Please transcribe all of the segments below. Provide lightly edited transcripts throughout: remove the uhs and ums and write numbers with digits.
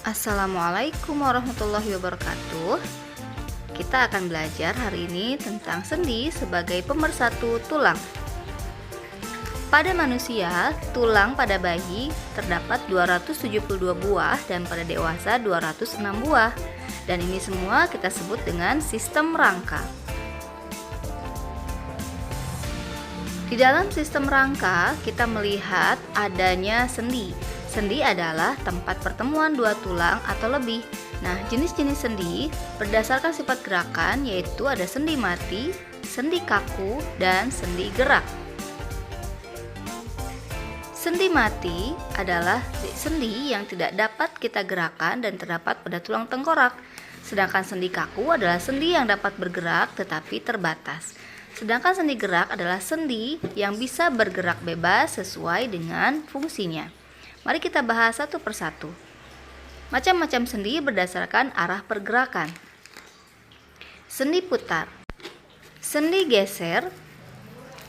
Assalamualaikum warahmatullahi wabarakatuh. Kita akan belajar hari ini tentang sendi sebagai pemersatu tulang. Pada manusia, tulang pada bayi terdapat 272 buah dan pada dewasa 206 buah. Dan ini semua kita sebut dengan sistem rangka. Di dalam sistem rangka, kita melihat adanya sendi. Sendi adalah tempat pertemuan dua tulang atau lebih. Nah, jenis-jenis sendi berdasarkan sifat gerakan yaitu ada sendi mati, sendi kaku, dan sendi gerak. Sendi mati adalah sendi yang tidak dapat kita gerakan dan terdapat pada tulang tengkorak. Sedangkan sendi kaku adalah sendi yang dapat bergerak tetapi terbatas. Sedangkan sendi gerak adalah sendi yang bisa bergerak bebas sesuai dengan fungsinya. Mari kita bahas satu persatu. Macam-macam sendi berdasarkan arah pergerakan. Sendi putar, sendi geser,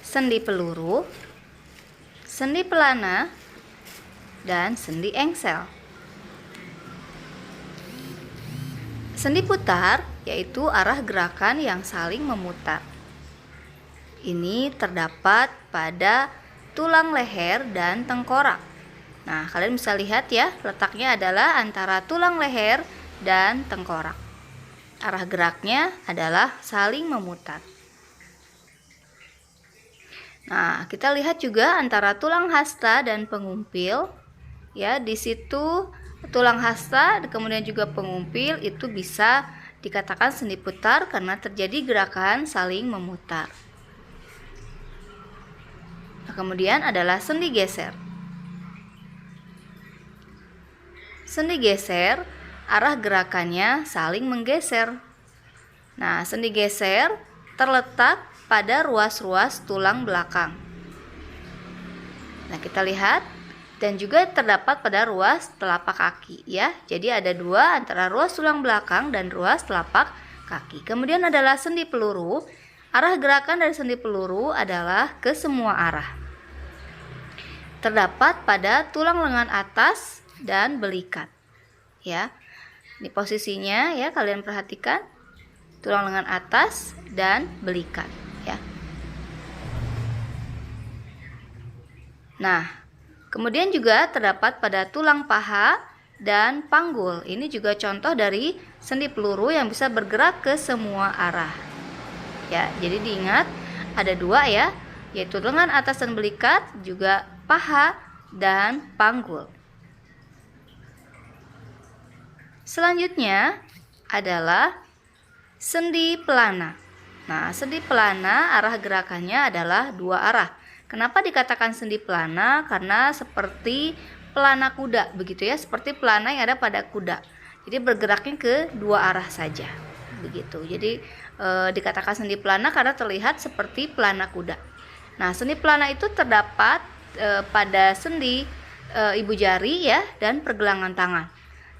sendi peluru, sendi pelana, dan sendi engsel. Sendi putar yaitu arah gerakan yang saling memutar. Ini terdapat pada tulang leher dan tengkorak. Nah, kalian bisa lihat ya, letaknya adalah antara tulang leher dan tengkorak. Arah geraknya adalah saling memutar. Nah, kita lihat juga antara tulang hasta dan pengumpil. Ya, di situ tulang hasta kemudian juga pengumpil itu bisa dikatakan sendi putar karena terjadi gerakan saling memutar. Nah, kemudian adalah sendi geser. Sendi geser, arah gerakannya saling menggeser. Nah, sendi geser terletak pada ruas-ruas tulang belakang. Nah, kita lihat dan juga terdapat pada ruas telapak kaki ya. Jadi ada dua antara ruas tulang belakang dan ruas telapak kaki. Kemudian adalah sendi peluru. Arah gerakan dari sendi peluru adalah ke semua arah. Terdapat pada tulang lengan atas dan belikat. Ya. Ini posisinya ya, kalian perhatikan. Tulang lengan atas dan belikat ya. Nah, kemudian juga terdapat pada tulang paha dan panggul. Ini juga contoh dari sendi peluru yang bisa bergerak ke semua arah. Ya, jadi diingat ada dua ya, yaitu lengan atas dan belikat, juga paha dan panggul. Selanjutnya adalah sendi pelana. Nah, sendi pelana arah gerakannya adalah dua arah. Kenapa dikatakan sendi pelana? Karena seperti pelana kuda begitu ya, seperti pelana yang ada pada kuda. Jadi bergeraknya ke dua arah saja. Begitu. Jadi dikatakan sendi pelana karena terlihat seperti pelana kuda. Nah, sendi pelana itu terdapat pada sendi ibu jari ya dan pergelangan tangan.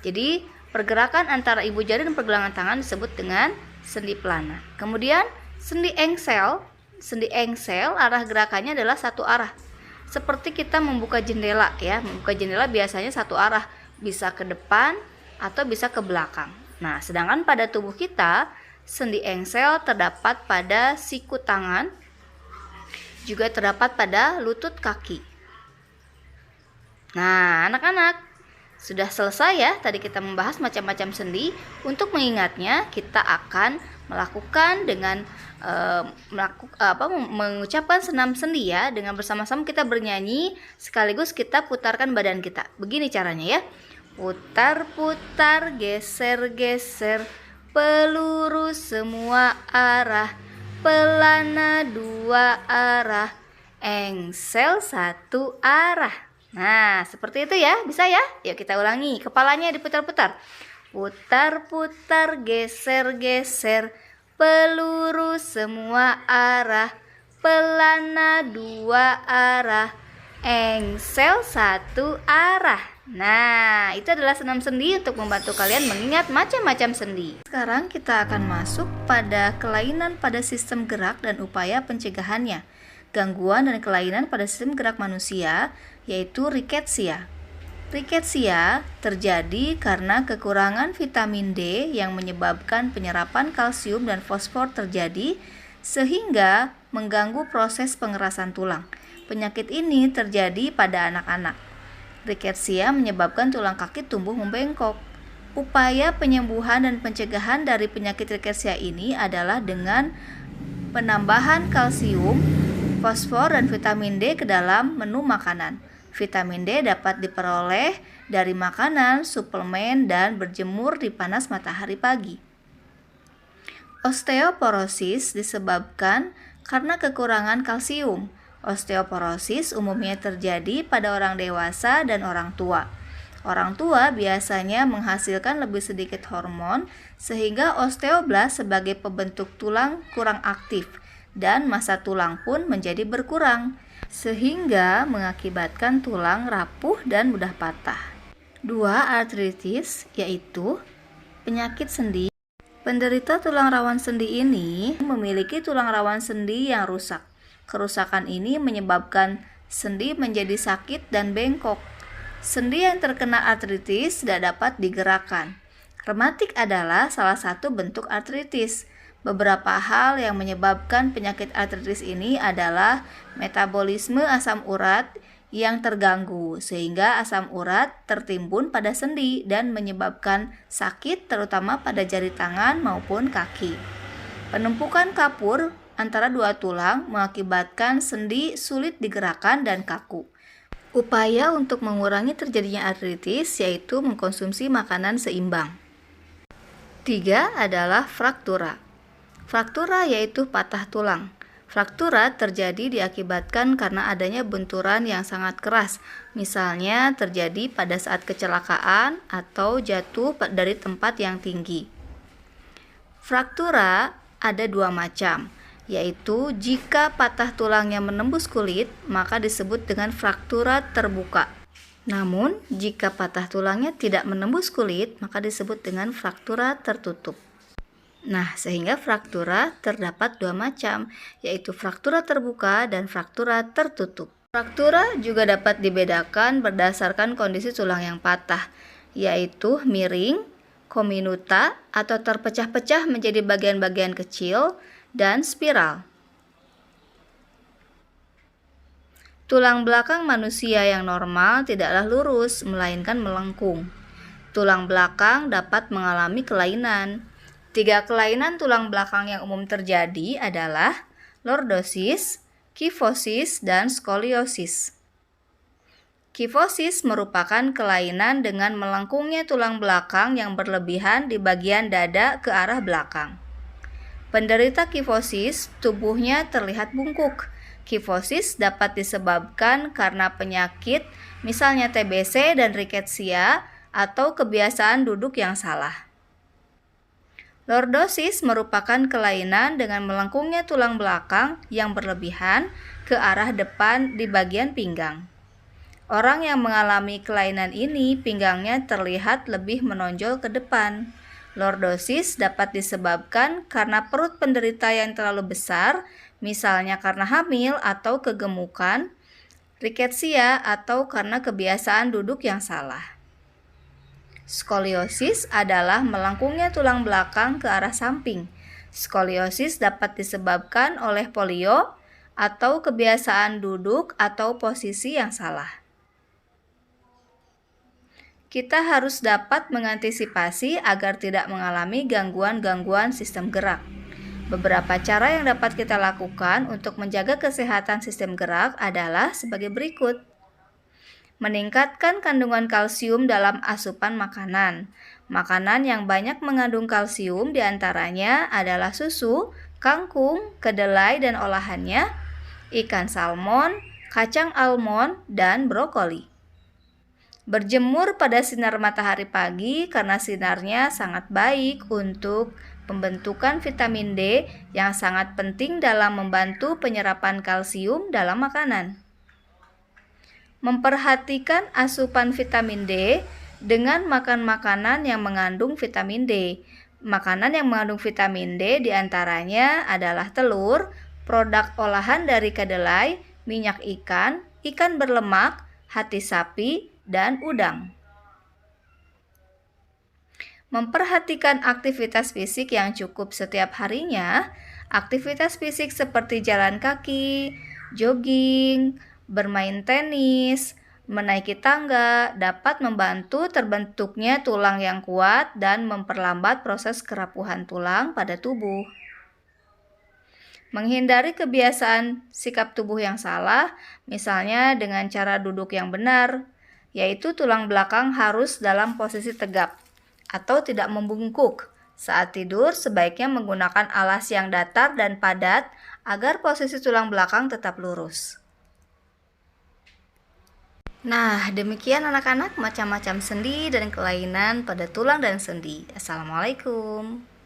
Jadi pergerakan antara ibu jari dan pergelangan tangan disebut dengan sendi pelana. Kemudian sendi engsel. Sendi engsel arah gerakannya adalah satu arah. Seperti kita membuka jendela ya. Membuka jendela biasanya satu arah, bisa ke depan atau bisa ke belakang. Nah, sedangkan pada tubuh kita sendi engsel terdapat pada siku tangan, juga terdapat pada lutut kaki. Nah, anak-anak, sudah selesai ya, tadi kita membahas macam-macam sendi. Untuk mengingatnya, kita akan melakukan dengan mengucapkan senam sendi ya. Dengan bersama-sama kita bernyanyi, sekaligus kita putarkan badan kita. Begini caranya ya. Putar-putar, geser-geser, peluru semua arah, pelana dua arah, engsel satu arah. Nah, seperti itu ya, bisa ya? Yuk kita ulangi, kepalanya diputar-putar. Putar-putar, geser-geser, peluru semua arah, pelana dua arah, engsel satu arah. Nah, itu adalah senam sendi untuk membantu kalian mengingat macam-macam sendi. Sekarang kita akan masuk pada kelainan pada sistem gerak dan upaya pencegahannya. Gangguan dan kelainan pada sistem gerak manusia, yaitu rickettsia. Rickettsia terjadi karena kekurangan vitamin D yang menyebabkan penyerapan kalsium dan fosfor terjadi sehingga mengganggu proses pengerasan tulang. Penyakit ini terjadi pada anak-anak. Rickettsia menyebabkan tulang kaki tumbuh membengkok. Upaya penyembuhan dan pencegahan dari penyakit rickettsia ini adalah dengan penambahan kalsium, fosfor, dan vitamin D ke dalam menu makanan. Vitamin D dapat diperoleh dari makanan, suplemen, dan berjemur di panas matahari pagi. Osteoporosis disebabkan karena kekurangan kalsium. Osteoporosis umumnya terjadi pada orang dewasa dan orang tua. Orang tua biasanya menghasilkan lebih sedikit hormon sehingga osteoblast sebagai pembentuk tulang kurang aktif dan massa tulang pun menjadi berkurang, sehingga mengakibatkan tulang rapuh dan mudah patah. 2. Artritis, yaitu penyakit sendi. Penderita tulang rawan sendi ini memiliki tulang rawan sendi yang rusak. Kerusakan ini menyebabkan sendi menjadi sakit dan bengkok. Sendi yang terkena artritis tidak dapat digerakkan. Rematik adalah salah satu bentuk artritis. Beberapa hal yang menyebabkan penyakit artritis ini adalah metabolisme asam urat yang terganggu, sehingga asam urat tertimbun pada sendi dan menyebabkan sakit terutama pada jari tangan maupun kaki. Penumpukan kapur antara dua tulang mengakibatkan sendi sulit digerakkan dan kaku. Upaya untuk mengurangi terjadinya artritis yaitu mengkonsumsi makanan seimbang. 3 adalah fraktura. Fraktura yaitu patah tulang. Fraktura terjadi diakibatkan karena adanya benturan yang sangat keras, misalnya terjadi pada saat kecelakaan atau jatuh dari tempat yang tinggi. Fraktura ada 2 macam, yaitu jika patah tulangnya menembus kulit, maka disebut dengan fraktura terbuka. Namun, jika patah tulangnya tidak menembus kulit, maka disebut dengan fraktura tertutup. Nah, sehingga fraktura terdapat 2 macam, yaitu fraktura terbuka dan fraktura tertutup. Fraktura juga dapat dibedakan berdasarkan kondisi tulang yang patah, yaitu miring, comminuta atau terpecah-pecah menjadi bagian-bagian kecil, dan spiral. Tulang belakang manusia yang normal tidaklah lurus, melainkan melengkung. Tulang belakang dapat mengalami kelainan. 3 kelainan tulang belakang yang umum terjadi adalah lordosis, kifosis, dan skoliosis. Kifosis merupakan kelainan dengan melengkungnya tulang belakang yang berlebihan di bagian dada ke arah belakang. Penderita kifosis, tubuhnya terlihat bungkuk. Kifosis dapat disebabkan karena penyakit, misalnya TBC dan rickettsia, atau kebiasaan duduk yang salah. Lordosis merupakan kelainan dengan melengkungnya tulang belakang yang berlebihan ke arah depan di bagian pinggang. Orang yang mengalami kelainan ini pinggangnya terlihat lebih menonjol ke depan. Lordosis dapat disebabkan karena perut penderita yang terlalu besar, misalnya karena hamil atau kegemukan, rickettsia, atau karena kebiasaan duduk yang salah. Skoliosis adalah melengkungnya tulang belakang ke arah samping. Skoliosis dapat disebabkan oleh polio atau kebiasaan duduk atau posisi yang salah. Kita harus dapat mengantisipasi agar tidak mengalami gangguan-gangguan sistem gerak. Beberapa cara yang dapat kita lakukan untuk menjaga kesehatan sistem gerak adalah sebagai berikut. Meningkatkan kandungan kalsium dalam asupan makanan. Makanan yang banyak mengandung kalsium diantaranya adalah susu, kangkung, kedelai dan olahannya, ikan salmon, kacang almond, dan brokoli. Berjemur pada sinar matahari pagi karena sinarnya sangat baik untuk pembentukan vitamin D yang sangat penting dalam membantu penyerapan kalsium dalam makanan. Memperhatikan asupan vitamin D dengan makan makanan yang mengandung vitamin D. Makanan yang mengandung vitamin D diantaranya adalah telur, produk olahan dari kedelai, minyak ikan, ikan berlemak, hati sapi, dan udang. Memperhatikan aktivitas fisik yang cukup setiap harinya, aktivitas fisik seperti jalan kaki, jogging, bermain tenis, menaiki tangga dapat membantu terbentuknya tulang yang kuat dan memperlambat proses kerapuhan tulang pada tubuh. Menghindari kebiasaan sikap tubuh yang salah, misalnya dengan cara duduk yang benar, yaitu tulang belakang harus dalam posisi tegap atau tidak membungkuk. Saat tidur, sebaiknya menggunakan alas yang datar dan padat agar posisi tulang belakang tetap lurus. Nah, demikian anak-anak macam-macam sendi dan kelainan pada tulang dan sendi. Assalamualaikum.